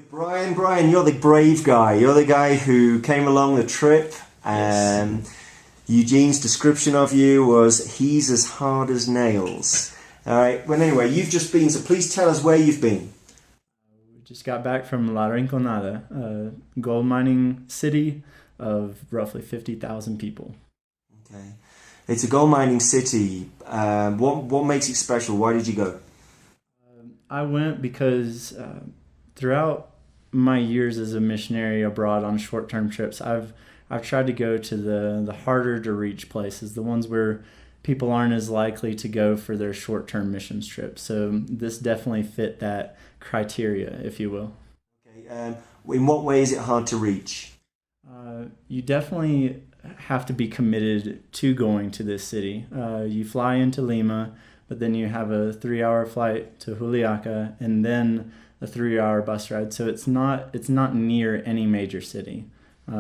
Brian, you're the brave guy. You're the guy who came along the trip. Yes. Eugene's description of you was, he's as hard as nails. All right. Well, anyway, you've just been, so please tell us where you've been. We just got back from Rinconada, a gold mining city of roughly 50,000 people. Okay. It's a gold mining city. What makes it special? Why did you go? I went because throughout my years as a missionary abroad on short-term trips, I've tried to go to the harder to reach places, the ones where people aren't as likely to go for their short-term missions trips. So this definitely fit that criteria, if you will. Okay. In what way is it hard to reach? You definitely have to be committed to going to this city. You fly into Lima, but then you have a 3-hour flight to Juliaca and then a 3-hour bus ride. So it's not near any major city.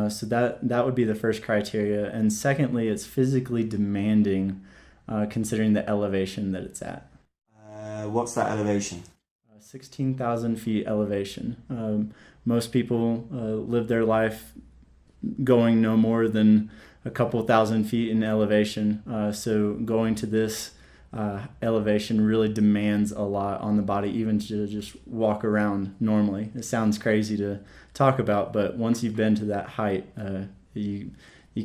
So that would be the first criteria. And secondly, it's physically demanding, considering the elevation that it's at. What's that elevation? 16,000 feet elevation. Most people live their life going no more than a couple thousand feet in elevation. So going to this elevation really demands a lot on the body, even to just walk around normally. It sounds crazy to talk about, but once you've been to that height, you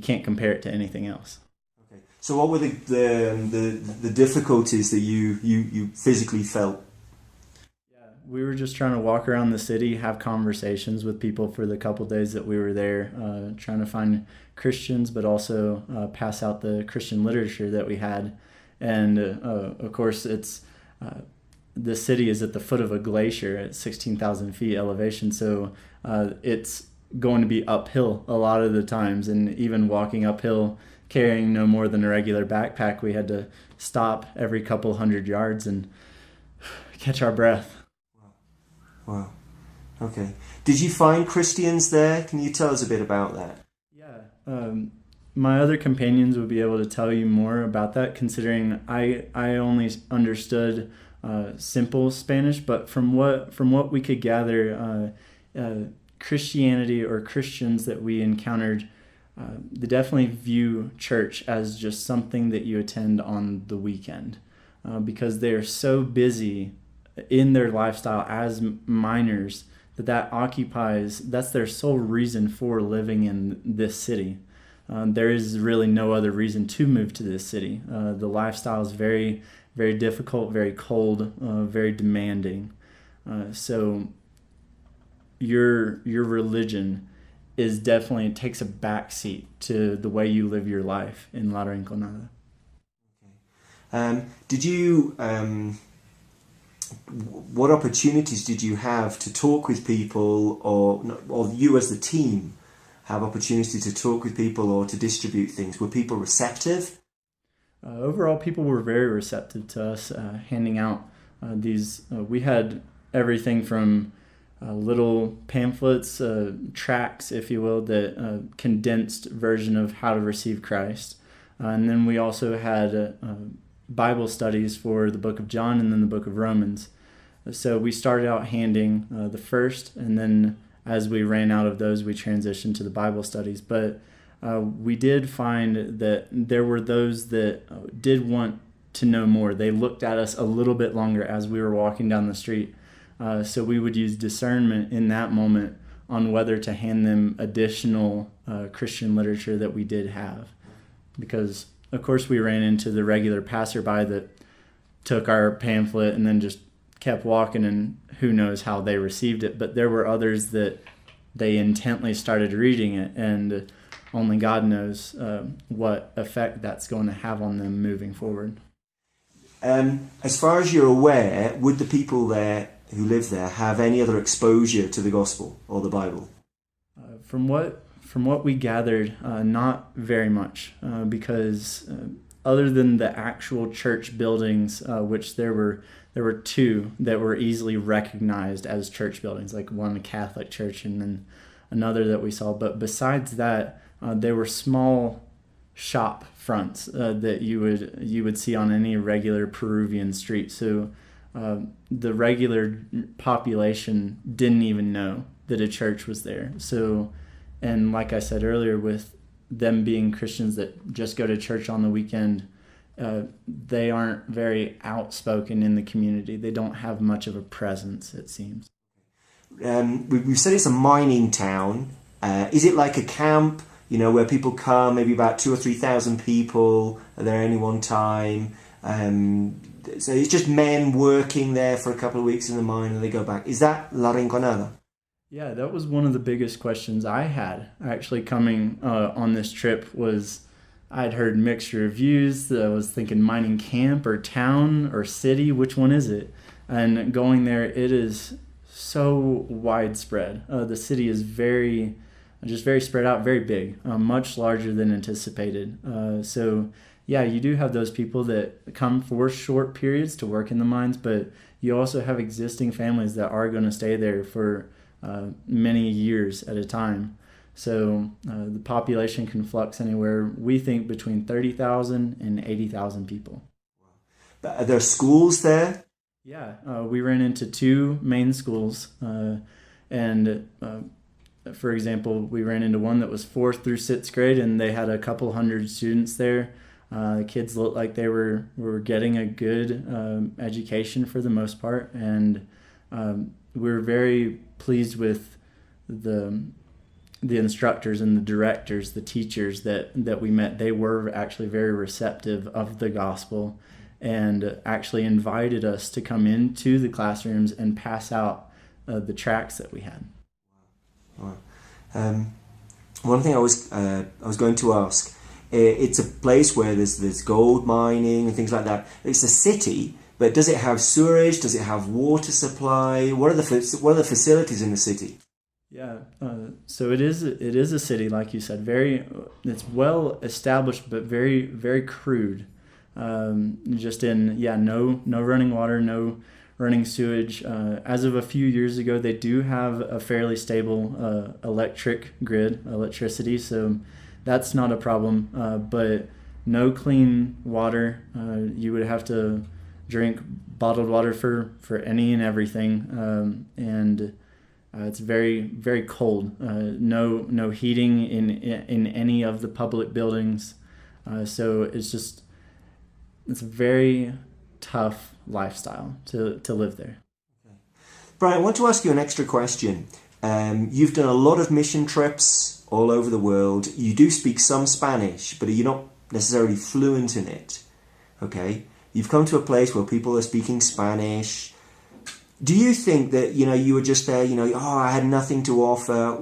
can't compare it to anything else. Okay. So what were the difficulties that you physically felt? We were just trying to walk around the city, have conversations with people for the couple days that we were there, trying to find Christians, but also pass out the Christian literature that we had. And of course, the city is at the foot of a glacier at 16,000 feet elevation, so it's going to be uphill a lot of the times. And even walking uphill, carrying no more than a regular backpack, we had to stop every couple hundred yards and catch our breath. Wow. Okay. Did you find Christians there? Can you tell us a bit about that? Yeah. My other companions would be able to tell you more about that, considering I only understood simple Spanish, but from what we could gather, Christianity or Christians that we encountered, they definitely view church as just something that you attend on the weekend, because they are so busy in their lifestyle as miners that's their sole reason for living in this city. There is really no other reason to move to this city. The lifestyle is very, very difficult, very cold, very demanding. So your religion is definitely, it takes a backseat to the way you live your life in La Rinconada. Did you what opportunities did you have to talk with people, or you as the team have opportunity to talk with people or to distribute things? Were people receptive? Overall, people were very receptive to us handing out these. We had everything from little pamphlets, tracts, if you will, that condensed version of how to receive Christ. And then we also had Bible studies for the book of John and then the book of Romans. So we started out handing the first, and then as we ran out of those, we transitioned to the Bible studies. But we did find that there were those that did want to know more. They looked at us a little bit longer as we were walking down the street. So we would use discernment in that moment on whether to hand them additional Christian literature that we did have. Because, of course, we ran into the regular passerby that took our pamphlet and then just kept walking, and who knows how they received it. But there were others that they intently started reading it, and only God knows what effect that's going to have on them moving forward. As far as you're aware, would the people there who live there have any other exposure to the gospel or the Bible? From what we gathered, not very much, because other than the actual church buildings, which there were two that were easily recognized as church buildings, like one Catholic church and then another that we saw. But besides that, there were small shop fronts that you would see on any regular Peruvian street. So the regular population didn't even know that a church was there. So, and like I said earlier, with them being Christians that just go to church on the weekend, they aren't very outspoken in the community. They don't have much of a presence, it seems. We've said it's a mining town. Is it like a camp, where people come, maybe about 2,000 or 3,000 people are there any one time? So it's just men working there for a couple of weeks in the mine and they go back. Is that La Rinconada? Yeah, that was one of the biggest questions I had actually coming on this trip. Was I'd heard mixed reviews. I was thinking mining camp or town or city, which one is it? And going there, it is so widespread. The city is very spread out, very big, much larger than anticipated. So yeah, you do have those people that come for short periods to work in the mines, but you also have existing families that are going to stay there for many years at a time. So the population can flux anywhere, we think, between 30,000 and 80,000 people. But are there schools there? Yeah, we ran into two main schools, and for example, we ran into one that was 4th through 6th grade, and they had a couple hundred students there. The kids looked like they were getting a good education for the most part, and we were very pleased with the instructors and the directors, the teachers that we met. They were actually very receptive of the gospel and actually invited us to come into the classrooms and pass out the tracts that we had. Wow. One thing I was going to ask, it's a place where there's gold mining and things like that. It's a city, but does it have sewerage? Does it have water supply? What are the facilities in the city? Yeah, so it is a city, like you said. It's well established, but very, very crude. Just in no running water, no running sewage. As of a few years ago, they do have a fairly stable electricity, so that's not a problem. But no clean water. You would have to drink bottled water for any and everything, and it's very, very cold. No heating in any of the public buildings. So it's a very tough lifestyle to live there. Okay. Brian, I want to ask you an extra question. You've done a lot of mission trips all over the world. You do speak some Spanish, but you're not necessarily fluent in it. Okay? You've come to a place where people are speaking Spanish. Do you think that, you were just there, I had nothing to offer?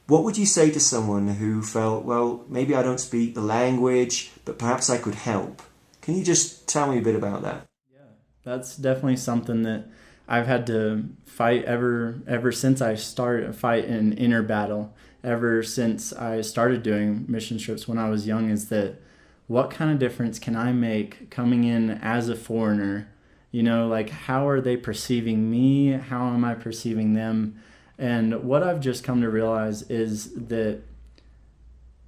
What would you say to someone who felt, well, maybe I don't speak the language, but perhaps I could help? Can you just tell me a bit about that? Yeah, that's definitely something that I've had to fight ever since I started fight an inner battle. Ever since I started doing mission trips when I was young, is that what kind of difference can I make coming in as a foreigner? How are they perceiving me? How am I perceiving them? And what I've just come to realize is that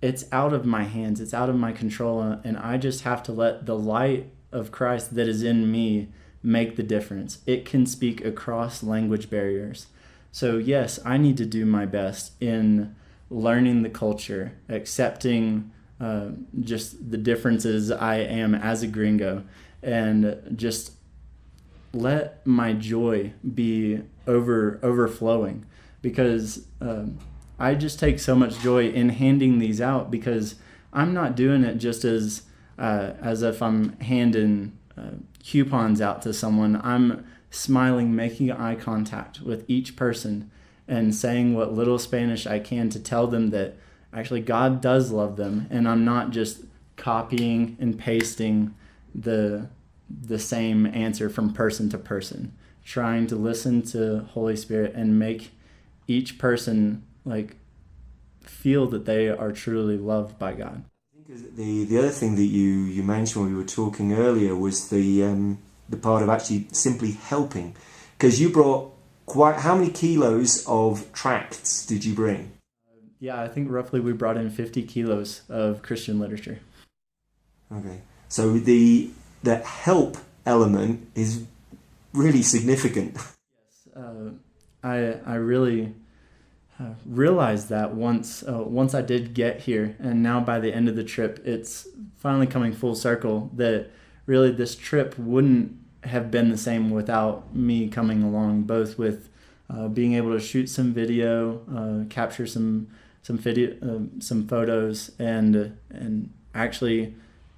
it's out of my hands, it's out of my control, and I just have to let the light of Christ that is in me make the difference. It can speak across language barriers. So yes, I need to do my best in learning the culture, accepting just the differences I am as a gringo, and just let my joy be overflowing, because I just take so much joy in handing these out, because I'm not doing it just as if I'm handing coupons out to someone. I'm smiling, making eye contact with each person and saying what little Spanish I can to tell them that actually God does love them, and I'm not just copying and pasting the same answer from person to person, trying to listen to Holy Spirit and make each person feel that they are truly loved by God. I think the other thing that you mentioned when we were talking earlier was the part of actually simply helping, because you brought how many kilos of tracts did you bring? Yeah, I think roughly we brought in 50 kilos of Christian literature. Okay, so the help element is really significant. I really realized that once I did get here, and now by the end of the trip, it's finally coming full circle that really this trip wouldn't have been the same without me coming along, both with being able to shoot some video, capture some video, some photos, and actually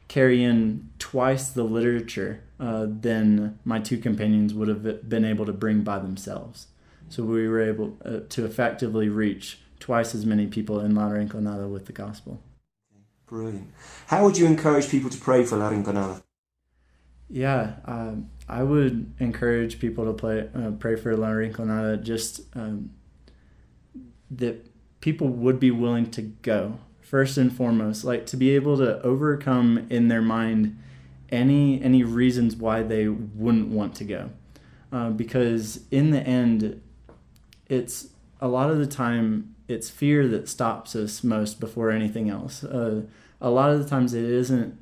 carry in twice the literature than my two companions would have been able to bring by themselves. So we were able to effectively reach twice as many people in La Rinconada with the gospel. Brilliant. How would you encourage people to pray for La Rinconada? Yeah, I would encourage people to pray for La Rinconada, just that people would be willing to go, first and foremost, like to be able to overcome in their mind any reasons why they wouldn't want to go. Because in the end, it's a lot of the time it's fear that stops us most before anything else. A lot of the times it isn't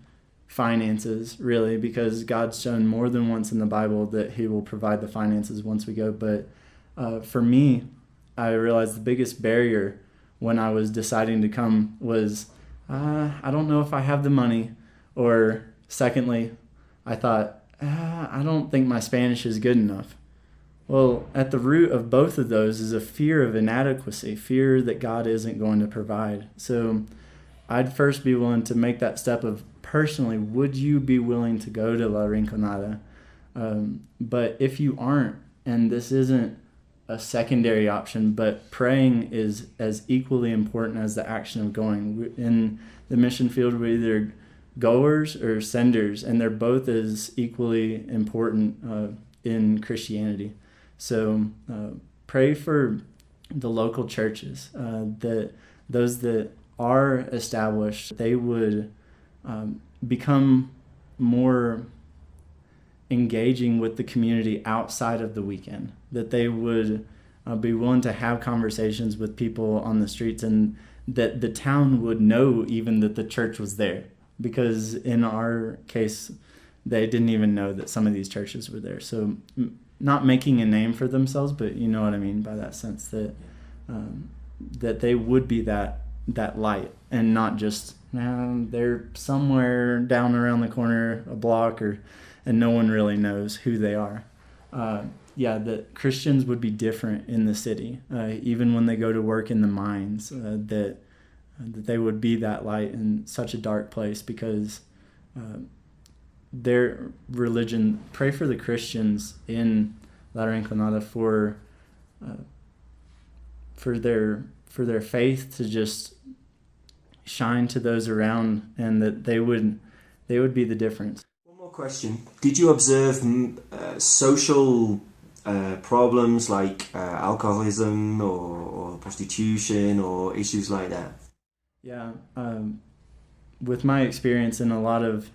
finances, really, because God's shown more than once in the Bible that he will provide the finances once we go. But for me, I realized the biggest barrier when I was deciding to come was I don't know if I have the money, or secondly, I thought I don't think my Spanish is good enough. Well, at the root of both of those is a fear of inadequacy, fear that God isn't going to provide. So I'd first be willing to make that step of, personally, would you be willing to go to La Rinconada? But if you aren't, and this isn't a secondary option, but praying is as equally important as the action of going. In the mission field, we're either goers or senders, and they're both as equally important in Christianity. So pray for the local churches, that those that are established, they would become more engaging with the community outside of the weekend, that they would be willing to have conversations with people on the streets, and that the town would know even that the church was there. Because in our case, they didn't even know that some of these churches were there. So not making a name for themselves, but you know what I mean by that sense, that that they would be that light, and not just they're somewhere down around the corner a block, and no one really knows who they are. That Christians would be different in the city, even when they go to work in the mines, that they would be that light in such a dark place, because their religion. Pray for the Christians in La Rinconada for their faith to just shine to those around, and that they would be the difference. One more question. Did you observe social problems like alcoholism or prostitution or issues like that? Yeah. With my experience in a lot of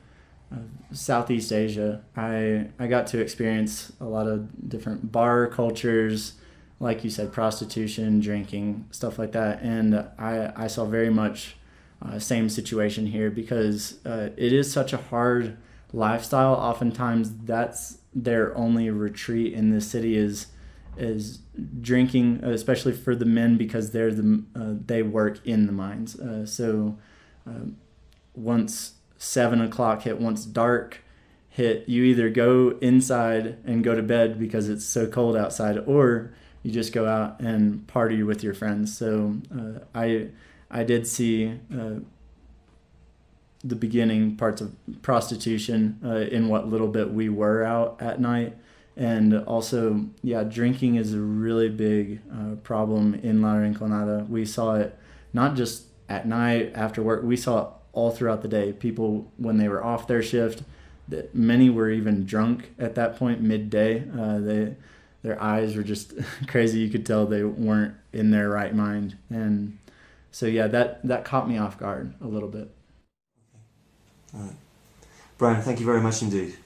Southeast Asia, I got to experience a lot of different bar cultures, like you said, prostitution, drinking, stuff like that. And I saw very much same situation here, because it is such a hard lifestyle. Oftentimes that's their only retreat in this city is drinking, especially for the men, because they work in the mines. So once 7 o'clock hit, once dark hit, you either go inside and go to bed because it's so cold outside, or you just go out and party with your friends. So I did see the beginning parts of prostitution in what little bit we were out at night. And also, drinking is a really big problem in La Rinconada. We saw it not just at night after work, we saw it all throughout the day. People, when they were off their shift, that many were even drunk at that point, midday. Their eyes were just crazy. You could tell they weren't in their right mind. And so, that caught me off guard a little bit. All right. Brian, thank you very much indeed.